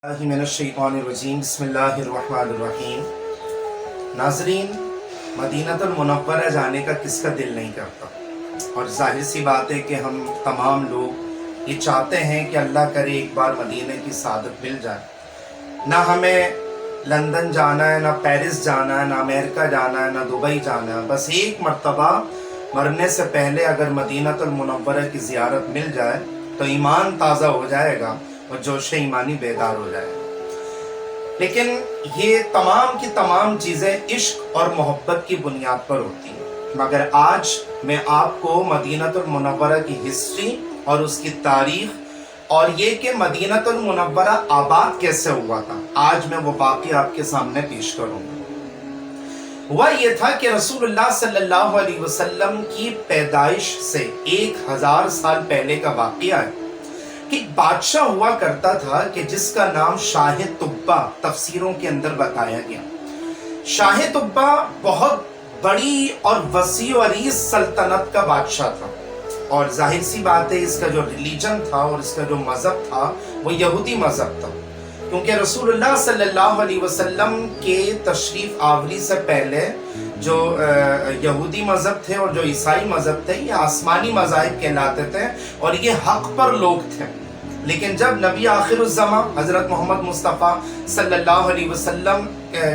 من الشیطان الرجیم بسم اللہ الرحمن الرحیم۔ ناظرین، مدینہ المنورہ جانے کا کس کا دل نہیں کرتا، اور ظاہر سی بات ہے کہ ہم تمام لوگ یہ چاہتے ہیں کہ اللہ کرے ایک بار مدینہ کی سعادت مل جائے۔ نہ ہمیں لندن جانا ہے، نہ پیرس جانا ہے، نہ امریکہ جانا ہے، نہ دبئی جانا ہے، بس ایک مرتبہ مرنے سے پہلے اگر مدینہ المنورہ کی زیارت مل جائے تو ایمان تازہ ہو جائے گا اور جوش ایمانی بیدار ہو جائے گا۔ لیکن یہ تمام کی تمام چیزیں عشق اور محبت کی بنیاد پر ہوتی ہیں، مگر آج میں آپ کو مدینہ المنورہ کی ہسٹری اور اس کی تاریخ اور یہ کہ مدینہ المنورہ آباد کیسے ہوا تھا، آج میں وہ واقعہ آپ کے سامنے پیش کروں گا۔ ہوا یہ تھا کہ رسول اللہ صلی اللہ علیہ وسلم کی پیدائش سے 1000 سال پہلے کا واقعہ ہے کہ ایک بادشاہ ہوا کرتا تھا کہ جس کا نام شاہ طبہ تفسیروں کے اندر بتایا گیا۔ شاہ طبہ بہت بڑی اور وسیع و عریض سلطنت کا بادشاہ تھا، اور ظاہر سی بات ہے اس کا جو ریلیجن تھا اور اس کا جو مذہب تھا وہ یہودی مذہب تھا، کیونکہ رسول اللہ صلی اللہ علیہ وسلم کے تشریف آوری سے پہلے جو یہودی مذہب تھے اور جو عیسائی مذہب تھے یہ آسمانی مذاہب کہلاتے تھے اور یہ حق پر لوگ تھے۔ لیکن جب نبی آخر الزماں حضرت محمد مصطفیٰ صلی اللہ علیہ وسلم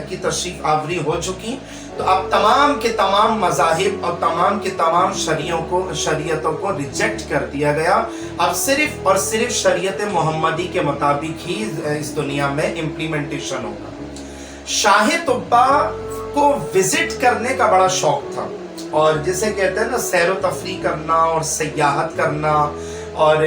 کی تشریف آوری ہو چکی تو اب تمام کے تمام مذاہب اور تمام کے تمام شریعتوں کو ریجیکٹ کر دیا گیا۔ اب صرف اور صرف شریعت محمدی کے مطابق ہی اس دنیا میں امپلیمنٹیشن ہوگا۔ شاہ طبہ کو وزٹ کرنے کا بڑا شوق تھا، اور جسے کہتے ہیں نا سیر و تفریح کرنا اور سیاحت کرنا اور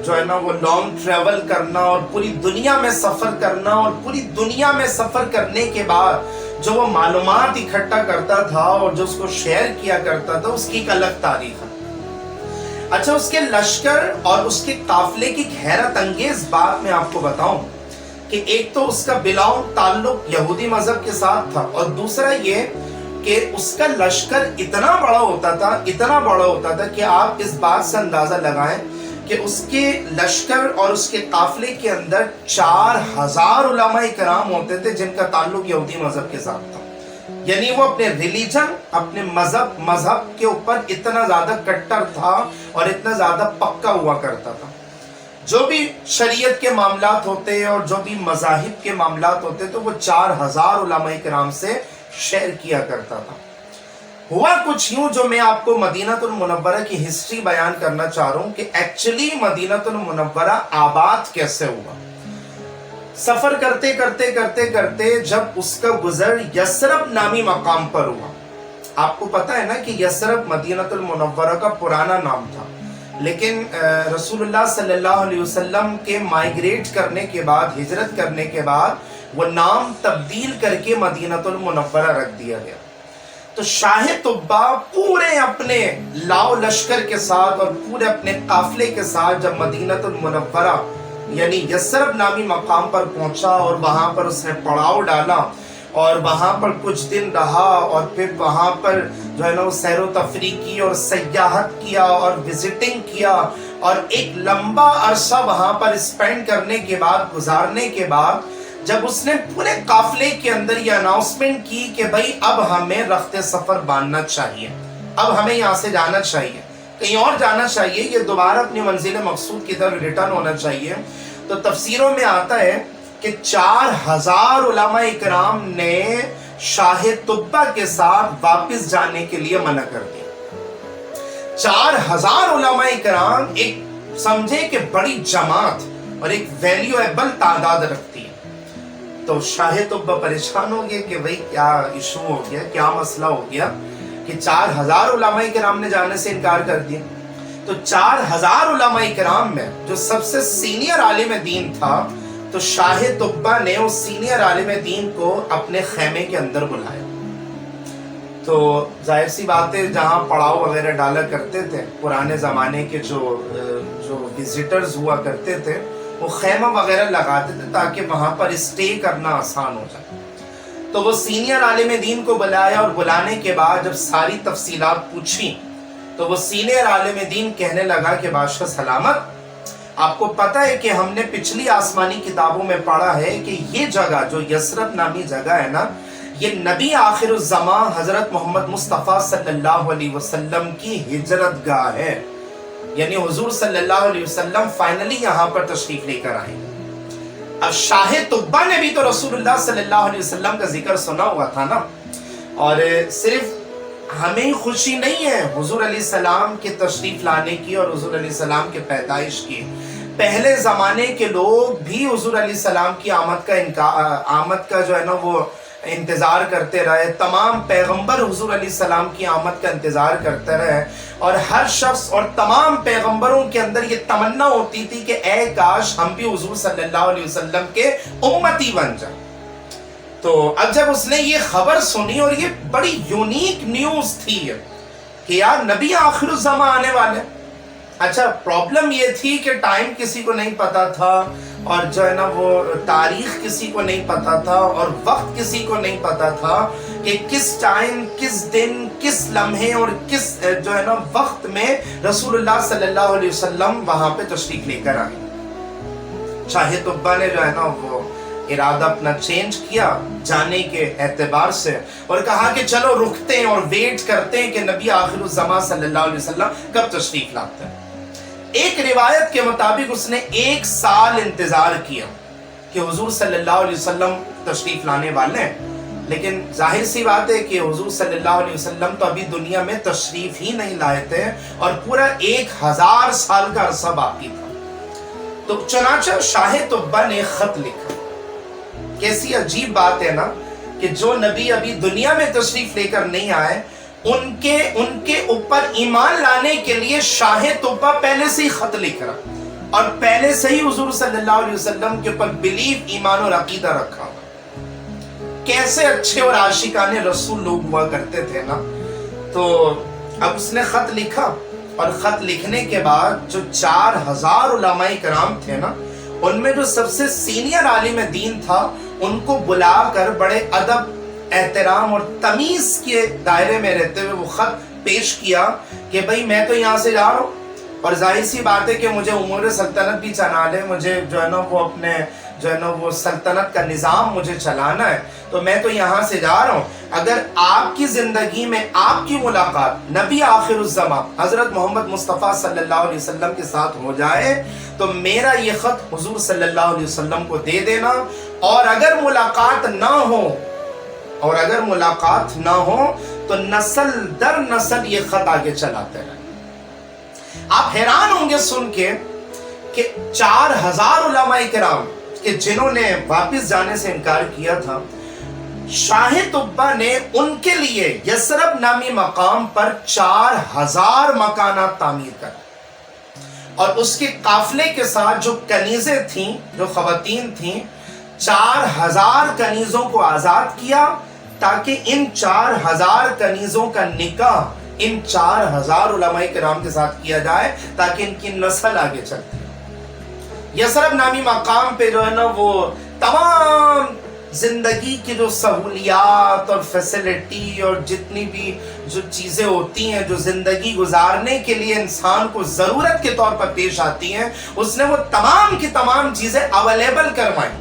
جو ہے نا وہ لانگ ٹریول کرنا اور پوری دنیا میں سفر کرنا، اور پوری دنیا میں سفر کرنے کے بعد جو وہ معلومات اکٹھا کرتا تھا اور جو اس کو شیئر کیا کرتا تھا اس کی ایک الگ تاریخ ہے۔ اچھا، اس کے لشکر اور اس کے قافلے کی حیرت انگیز بات میں آپ کو بتاؤں کہ ایک تو اس کا بلانگ تعلق یہودی مذہب کے ساتھ تھا، اور دوسرا یہ کہ اس کا لشکر اتنا بڑا ہوتا تھا کہ آپ اس بات سے اندازہ لگائیں کہ اس کے لشکر اور اس کے قافلے کے اندر 4000 علماء کرام ہوتے تھے جن کا تعلق یہودی مذہب کے ساتھ تھا۔ یعنی وہ اپنے ریلیجن، اپنے مذہب کے اوپر اتنا زیادہ کٹر تھا اور اتنا زیادہ پکا ہوا کرتا تھا۔ جو بھی شریعت کے معاملات ہوتے اور جو بھی مذاہب کے معاملات ہوتے تو وہ 4000 علماء کرام سے شیئر کیا کرتا تھا۔ ہوا کچھ یوں جو میں آپ کو مدینہ المنورہ کی ہسٹری بیان کرنا چاہ رہا ہوں کہ ایکچولی مدینہ المنورہ آباد کیسے ہوا۔ سفر کرتے جب اس کا گزر یثرب نامی مقام پر ہوا۔ آپ کو پتا ہے نا کہ یثرب مدینہ المنورہ کا پرانا نام تھا، لیکن رسول اللہ صلی اللہ علیہ وسلم کے مائگریٹ کرنے کے بعد، ہجرت کرنے کے بعد وہ نام تبدیل کر کے مدینہ المنورہ رکھ دیا گیا۔ تو شاہ طبہ پورے اپنے لاؤ لشکر کے ساتھ اور پورے اپنے قافلے کے ساتھ جب مدینہ المنورہ یعنی یثرب نامی مقام پر پہنچا اور وہاں پر اس نے پڑاؤ ڈالا اور وہاں پر کچھ دن رہا، اور پھر وہاں پر جو ہے نا وہ سیر و تفریح کی اور سیاحت کیا اور وزٹنگ کیا، اور ایک لمبا عرصہ وہاں پر اسپینڈ کرنے کے بعد، گزارنے کے بعد جب اس نے پورے قافلے کے اندر یہ اناؤنسمنٹ کی کہ بھائی اب ہمیں رخت سفر باندھنا چاہیے، اب ہمیں یہاں سے جانا چاہیے، کہیں اور جانا چاہیے، یہ دوبارہ اپنی منزل مقصود کی طرف ریٹرن ہونا چاہیے، تو تفسیروں میں آتا ہے کہ 4000 علماء اکرام نے شاہ طبہ کے ساتھ واپس جانے کے لیے منع کر دیا۔ 4000 علماء اکرام ایک سمجھے کہ بڑی جماعت اور ایک ویلیویبل تعداد رکھتی ہے۔ تو شاہ طبہ پریشان ہو گئے کہ بھئی کیا ایشو ہو گیا، کیا مسئلہ ہو گیا کہ 4000 علماء کرام نے جانے سے انکار کر دیا۔ تو 4000 علماء کرام میں جو سب سے سینئر عالم دین تھا، تو شاہ طبہ نے اس سینئر عالم دین کو اپنے خیمے کے اندر بلایا۔ تو ظاہر سی بات ہے جہاں پڑاؤ وغیرہ ڈالا کرتے تھے پرانے زمانے کے جو وزٹرز ہوا کرتے تھے وہ خیمہ وغیرہ لگاتے تھے تاکہ وہاں پر اسٹے کرنا آسان ہو جائے۔ تو وہ سینئر عالم دین کو بلایا، اور بلانے کے بعد جب ساری تفصیلات پوچھی تو وہ سینئر عالم دین کہنے لگا کہ بادشاہ سلامت، آپ کو پتہ ہے کہ ہم نے پچھلی آسمانی کتابوں میں پڑھا ہے کہ یہ جگہ جو یثرب نامی جگہ ہے نا، یہ نبی آخر الزمان حضرت محمد مصطفیٰ صلی اللہ علیہ وسلم کی ہجرت گاہ ہے، یعنی حضور صلی اللہ علیہ وسلم فائنلی یہاں پر تشریف لے کر آئے۔ اب شاہ طبہ نے بھی تو رسول اللہ صلی اللہ علیہ وسلم کا ذکر سنا ہوا تھا نا، اور صرف ہمیں خوشی نہیں ہے حضور علیہ السلام کے تشریف لانے کی اور حضور علیہ السلام کے پیدائش کی، پہلے زمانے کے لوگ بھی حضور علیہ السلام کی آمد کا جو ہے نا وہ انتظار کرتے رہے، تمام پیغمبر حضور علیہ السلام کی آمد کا انتظار کرتے رہے، اور ہر شخص اور تمام پیغمبروں کے اندر یہ تمنا ہوتی تھی کہ اے کاش ہم بھی حضور صلی اللہ علیہ وسلم کے امتی بن جائیں۔ تو اب جب اس نے یہ خبر سنی، اور یہ بڑی یونیک نیوز تھی کہ یار نبی آخر الزمان آنے والے۔ اچھا پرابلم یہ تھی کہ ٹائم کسی کو نہیں پتا تھا، اور جو ہے نا وہ تاریخ کسی کو نہیں پتا تھا، اور وقت کسی کو نہیں پتا تھا کہ کس ٹائم، کس دن، کس لمحے اور کس جو ہے نا وقت میں رسول اللہ صلی اللہ علیہ وسلم وہاں پہ تشریف لے کر آئے۔ شاہ طبہ نے جو ہے نا وہ ارادہ اپنا چینج کیا جانے کے اعتبار سے، اور کہا کہ چلو رکتے ہیں اور ویٹ کرتے ہیں کہ نبی آخر الزمان صلی اللہ علیہ وسلم کب تشریف لاتے ہیں۔ ایک روایت کے مطابق اس نے 1 سال انتظار کیا کہ حضور صلی اللہ علیہ وسلم تشریف لانے والے ہیں، لیکن ظاہر سی بات ہے کہ حضور صلی اللہ علیہ وسلم تو ابھی دنیا میں تشریف ہی نہیں لائے تھے، اور پورا 1000 سال کا عرصہ باقی تھا۔ تو چنانچہ شاہ طبہ نے خط لکھا۔ کیسی عجیب بات ہے نا کہ جو نبی ابھی دنیا میں تشریف لے کر نہیں آئے، ان کے اوپر ایمان لانے کے لیے شاہ طبہ پہلے سے ہی خط لکھ رہا، اور پہلے سے ہی حضور صلی اللہ علیہ وسلم کے اوپر بلیف، ایمان اور عقیدہ رکھا۔ کیسے اچھے اور عاشقان رسول لوگ ہوا کرتے تھے نا۔ تو اب اس نے خط لکھا، اور خط لکھنے کے بعد جو 4000 علماء کرام تھے نا، ان میں جو سب سے سینئر عالم دین تھا، ان کو بلا کر بڑے ادب، احترام اور تمیز کے دائرے میں رہتے ہوئے وہ خط پیش کیا کہ بھئی میں تو یہاں سے جا رہا ہوں، اور ظاہر سی بات ہے کہ مجھے امور سلطنت بھی چلانا ہے، مجھے جو ہے نا وہ اپنے جو ہے نا وہ سلطنت کا نظام مجھے چلانا ہے، تو میں تو یہاں سے جا رہا ہوں۔ اگر آپ کی زندگی میں آپ کی ملاقات نبی آخر الزمان حضرت محمد مصطفیٰ صلی اللہ علیہ وسلم کے ساتھ ہو جائے تو میرا یہ خط حضور صلی اللہ علیہ وسلم کو دے دینا، اور اگر ملاقات نہ ہو تو نسل در نسل یہ خط آگے چلاتے رہیں۔ آپ حیران ہوں گے سن کے کہ 4000 علماء کرام کہ جنہوں نے واپس جانے سے انکار کیا تھا، شاہ طبہ نے ان کے لیے یثرب نامی مقام پر 4000 مکانات تعمیر کر، اور اس کے قافلے کے ساتھ جو کنیزیں تھیں، جو خواتین تھیں، 4000 کنیزوں کو آزاد کیا، تاکہ ان 4000 کنیزوں کا نکاح ان 4000 علماء کرام کے ساتھ کیا جائے، تاکہ ان کی نسل آگے چلتی۔ یثرب نامی مقام پہ جو ہے نا وہ تمام زندگی کی جو سہولیات اور فیسلٹی اور جتنی بھی جو چیزیں ہوتی ہیں جو زندگی گزارنے کے لیے انسان کو ضرورت کے طور پر پیش آتی ہیں، اس نے وہ تمام کی تمام چیزیں اویلیبل کروائیں۔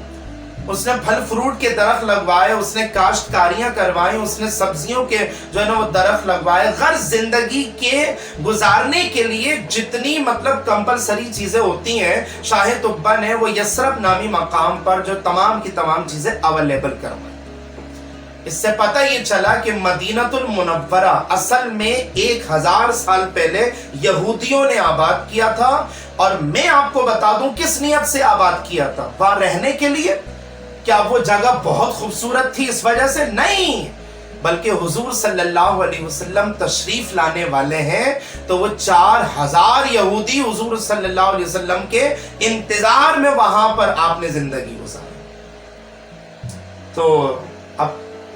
اس نے پھل فروٹ کے درخت لگوائے، اس نے کاشتکاریاں کروائیں، اس نے سبزیوں کے جو ہے نا وہ درخت لگوائے۔ غرض زندگی کے گزارنے کے لیے جتنی مطلب کمپلسری چیزیں ہوتی ہیں، شاہ طبہ نے وہ یثرب نامی مقام پر جو تمام کی تمام چیزیں اویلیبل کروائی۔ اس سے پتہ یہ چلا کہ مدینہ المنورہ اصل میں 1000 سال پہلے یہودیوں نے آباد کیا تھا، اور میں آپ کو بتا دوں کس نیت سے آباد کیا تھا۔ وہاں رہنے کے لیے؟ کیا وہ جگہ بہت خوبصورت تھی اس وجہ سے؟ نہیں، بلکہ حضور صلی اللہ علیہ وسلم تشریف لانے والے ہیں، تو وہ 4000 یہودی حضور صلی اللہ علیہ وسلم کے انتظار میں وہاں پر آپ نے زندگی گزاری۔ تو اب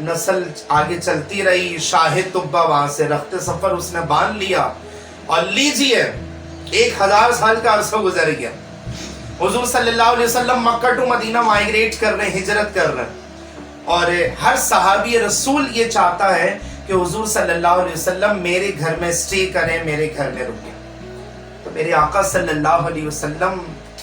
نسل آگے چلتی رہی، شاہ طبہ وہاں سے رخت سفر اس نے باندھ لیا، اور لیجئے 1000 سال کا عرصہ گزر گیا۔ حضور صلی اللہ علیہ وسلم مکہ ٹو مدینہ مائگریٹ کر رہے ہیں، ہجرت کر رہے ہیں، اور ہر صحابی رسول یہ چاہتا ہے کہ حضور صلی اللہ علیہ وسلم میرے گھر میں اسٹے کریں، میرے گھر میں رکیں۔ تو میرے آقا صلی اللہ علیہ وسلم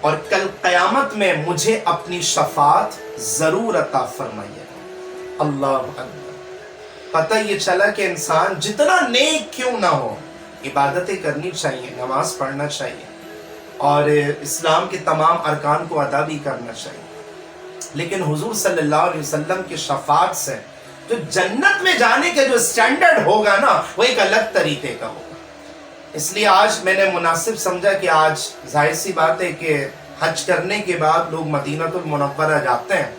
اور کل قیامت میں مجھے اپنی شفاعت ضرور عطا فرمائیے. اللہ اکبر. پتہ یہ چلا کہ انسان جتنا نیک کیوں نہ ہو عبادتیں کرنی چاہیے، نماز پڑھنا چاہیے اور اسلام کے تمام ارکان کو ادا بھی کرنا چاہیے، لیکن حضور صلی اللہ علیہ وسلم کی شفاعت سے جو جنت میں جانے کا جو سٹینڈرڈ ہوگا نا وہ ایک الگ طریقے کا ہوگا. اس لیے آج میں نے مناسب سمجھا کہ آج ظاہر سی بات ہے کہ حج کرنے کے بعد لوگ مدینہ المنورہ جاتے ہیں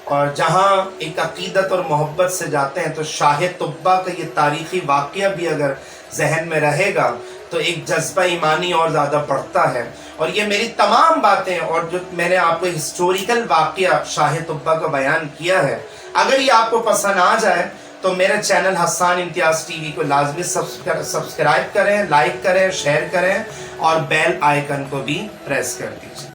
اور جہاں ایک عقیدت اور محبت سے جاتے ہیں تو شاہ طبہ کا یہ تاریخی واقعہ بھی اگر ذہن میں رہے گا تو ایک جذبہ ایمانی اور زیادہ بڑھتا ہے. اور یہ میری تمام باتیں اور جو میں نے آپ کو ہسٹوریکل واقعہ شاہ طبہ کا بیان کیا ہے، اگر یہ آپ کو پسند آ جائے تو میرے چینل حسان امتیاز ٹی وی کو لازمی سبسکرائب کریں، لائک کریں، شیئر کریں اور بیل آئیکن کو بھی پریس کر دیجیے.